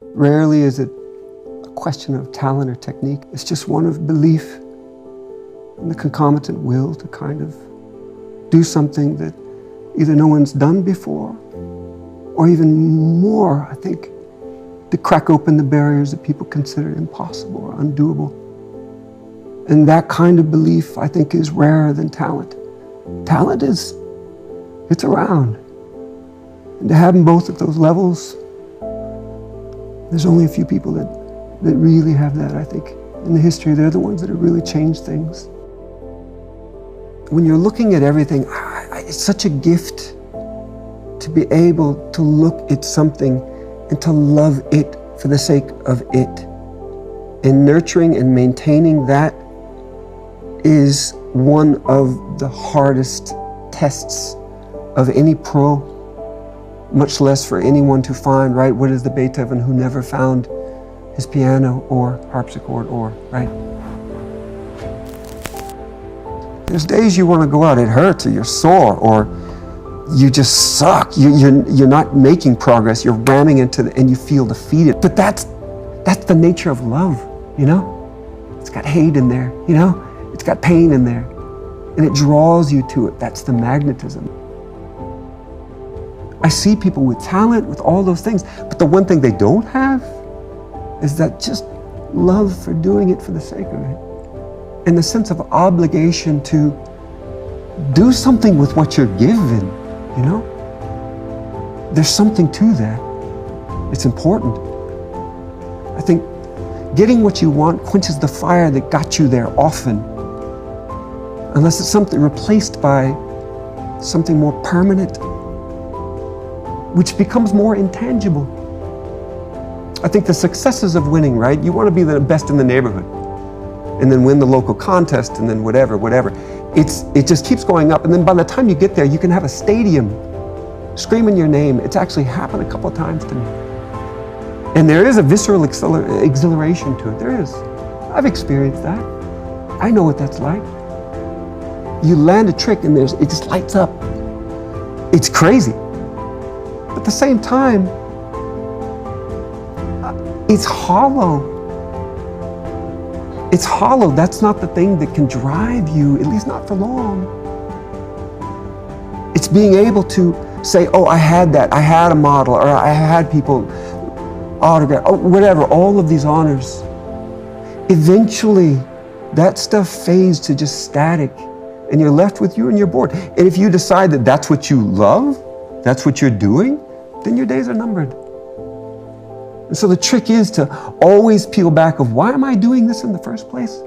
Rarely is it a question of talent or technique. It's just one of belief and the concomitant will to kind of do something that either no one's done before, or even more, I think, to crack open the barriers that people consider impossible or undoable. And that kind of belief, I think, is rarer than talent. Talent it's around. And to have them both at those levels, there's only a few people that really have that, I think. In the history, they're the ones that have really changed things. When you're looking at everything, it's such a gift to be able to look at something and to love it for the sake of it. And nurturing and maintaining that is one of the hardest tests of any pro, much less for anyone to find, right? What is the Beethoven who never found his piano or harpsichord or, right? There's days you want to go out, it hurts, or you're sore, or you just suck. You're not making progress. You're ramming into and you feel defeated. But that's the nature of love, you know? It's got hate in there, you know? It's got pain in there, and it draws you to it. That's the magnetism. I see people with talent, with all those things, but the one thing they don't have is that just love for doing it for the sake of it. And the sense of obligation to do something with what you're given, you know? There's something to that. It's important. I think getting what you want quenches the fire that got you there often, unless it's something replaced by something more permanent, which becomes more intangible. I think the successes of winning, right? You want to be the best in the neighborhood, and then win the local contest, and then whatever. It just keeps going up, and then by the time you get there, you can have a stadium screaming your name. It's actually happened a couple of times to me. And there is a visceral exhilaration to it. There is. I've experienced that. I know what that's like. You land a trick and it just lights up. It's crazy. But at the same time, it's hollow. It's hollow. That's not the thing that can drive you, at least not for long. It's being able to say, oh, I had that. I had a model, or I had people autograph, oh, whatever, all of these honors. Eventually, that stuff fades to just static, and you're left with you and you're bored. And if you decide that that's what you love, that's what you're doing, then your days are numbered. And so the trick is to always peel back of, why am I doing this in the first place?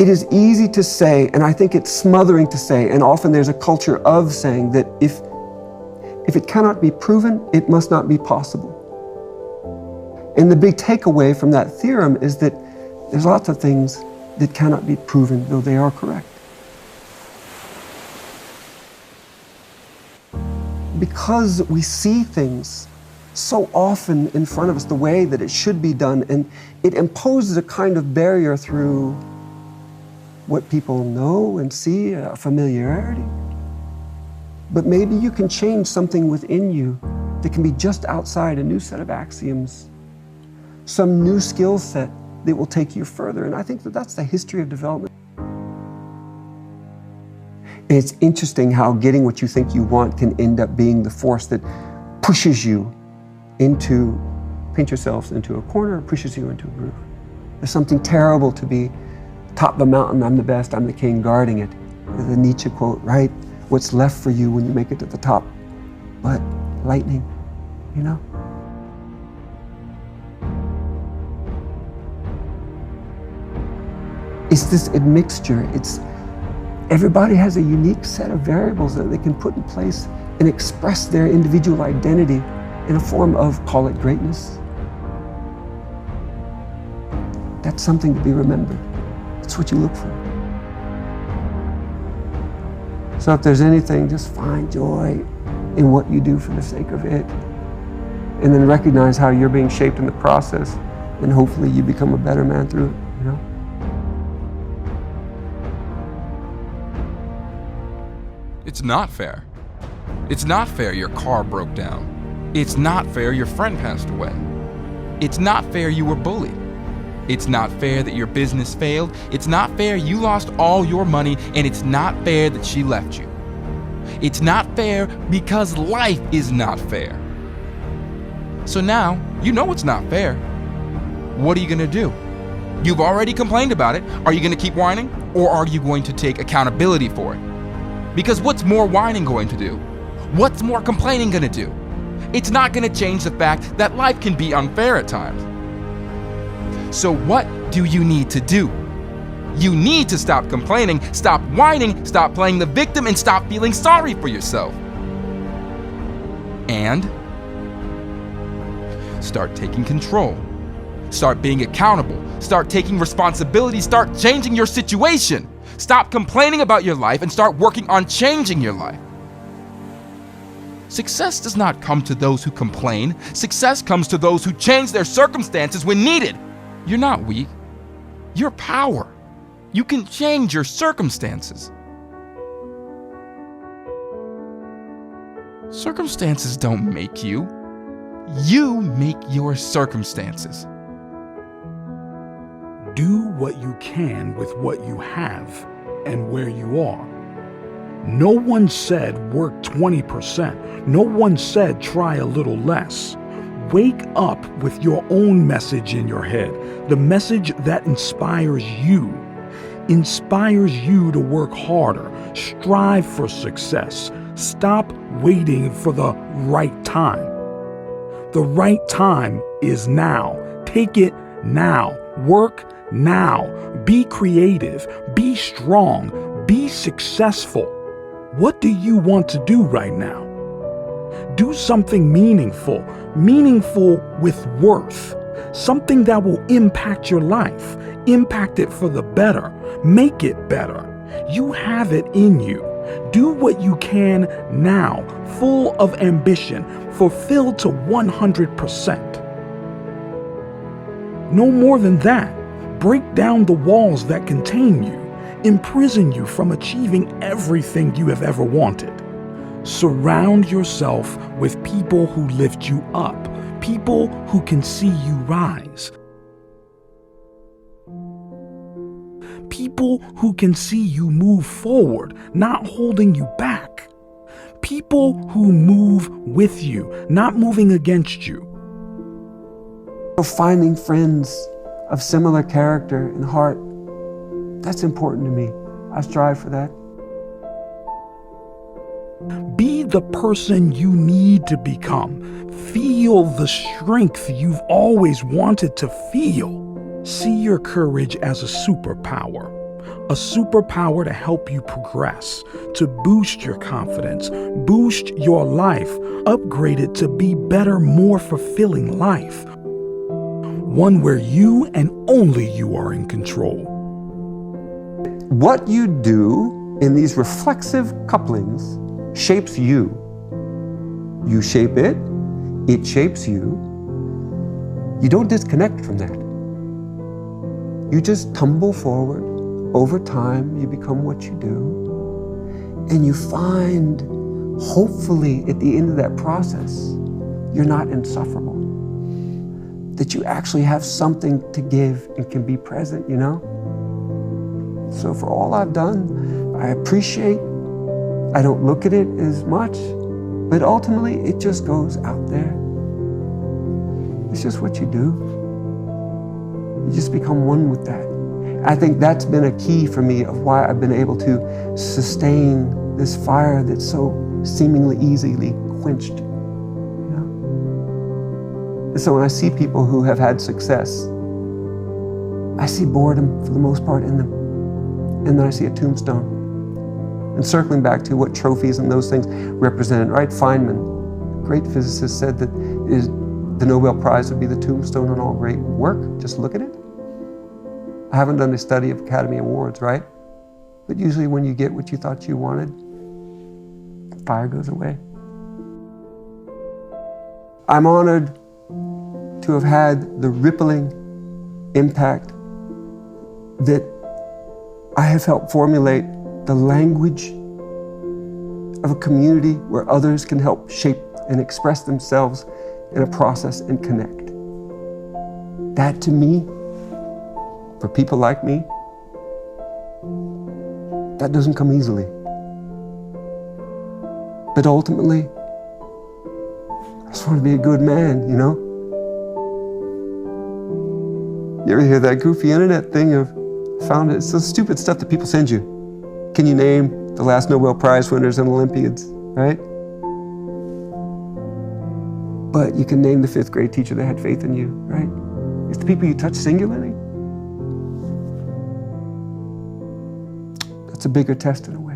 It is easy to say, and I think it's smothering to say, and often there's a culture of saying that if it cannot be proven, it must not be possible. And the big takeaway from that theorem is that there's lots of things that cannot be proven, though they are correct. Because we see things so often in front of us the way that it should be done, and it imposes a kind of barrier through what people know and see, a familiarity. But maybe you can change something within you that can be just outside a new set of axioms, some new skill set that will take you further. And I think that that's the history of development. And it's interesting how getting what you think you want can end up being the force that pushes you into, paint yourselves into a corner, pushes you into a groove. There's something terrible to be top of a mountain, I'm the best, I'm the king, guarding it. The Nietzsche quote, right? What's left for you when you make it to the top? But lightning, you know? It's this admixture. Everybody has a unique set of variables that they can put in place and express their individual identity in a form of, call it greatness. That's something to be remembered. That's what you look for. So if there's anything, just find joy in what you do for the sake of it. And then recognize how you're being shaped in the process, and hopefully you become a better man through it, you know? It's not fair. It's not fair your car broke down. It's not fair your friend passed away. It's not fair you were bullied. It's not fair that your business failed. It's not fair you lost all your money, and it's not fair that she left you. It's not fair because life is not fair. So now, you know it's not fair. What are you gonna do? You've already complained about it. Are you gonna keep whining, or are you going to take accountability for it? Because what's more whining going to do? What's more complaining gonna do? It's not gonna change the fact that life can be unfair at times. So what do you need to do? You need to stop complaining, stop whining, stop playing the victim, and stop feeling sorry for yourself. And start taking control. Start being accountable. Start taking responsibility. Start changing your situation. Stop complaining about your life and start working on changing your life. Success does not come to those who complain. Success comes to those who change their circumstances when needed. You're not weak. You're power. You can change your circumstances. Circumstances don't make you. You make your circumstances. Do what you can with what you have and where you are. No one said work 20%. No one said try a little less. Wake up with your own message in your head, the message that inspires you. Inspires you to work harder, strive for success. Stop waiting for the right time. The right time is now. Take it now. Work now. Be creative. Be strong. Be successful. What do you want to do right now? Do something meaningful with worth. Something that will impact your life. Impact it for the better. Make it better. You have it in you. Do what you can now, full of ambition, fulfilled to 100%. No more than that. Break down the walls that contain you, imprison you from achieving everything you have ever wanted. Surround yourself with people who lift you up, people who can see you rise. People who can see you move forward, not holding you back. People who move with you, not moving against you. Finding friends of similar character and heart, that's important to me. I strive for that. Be the person you need to become. Feel the strength you've always wanted to feel. See your courage as a superpower to help you progress, to boost your confidence, boost your life, upgrade it to be better, more fulfilling life. One where you and only you are in control. What you do in these reflexive couplings shapes you. You shape it, it shapes you. You don't disconnect from that. You just tumble forward. Over time, you become what you do. And you find, hopefully, at the end of that process, you're not insufferable. That you actually have something to give and can be present, you know? So for all I've done, I appreciate. I don't look at it as much, but ultimately it just goes out there. It's just what you do. You just become one with that. I think that's been a key for me of why I've been able to sustain this fire that's so seemingly easily quenched. You know? And so when I see people who have had success, I see boredom for the most part in them. And then I see a tombstone. And circling back to what trophies and those things represented, right? Feynman, great physicist, said that the Nobel Prize would be the tombstone on all great work. Just look at it. I haven't done a study of Academy Awards, right? But usually when you get what you thought you wanted, fire goes away. I'm honored to have had the rippling impact that I have helped formulate the language of a community where others can help shape and express themselves in a process and connect. That to me, for people like me, that doesn't come easily. But ultimately, I just want to be a good man, you know? You ever hear that goofy internet thing of, found it, it's the stupid stuff that people send you. Can you name the last Nobel Prize winners and Olympiads, right? But you can name the 5th grade teacher that had faith in you, right? It's the people you touch singularly. That's a bigger test in a way.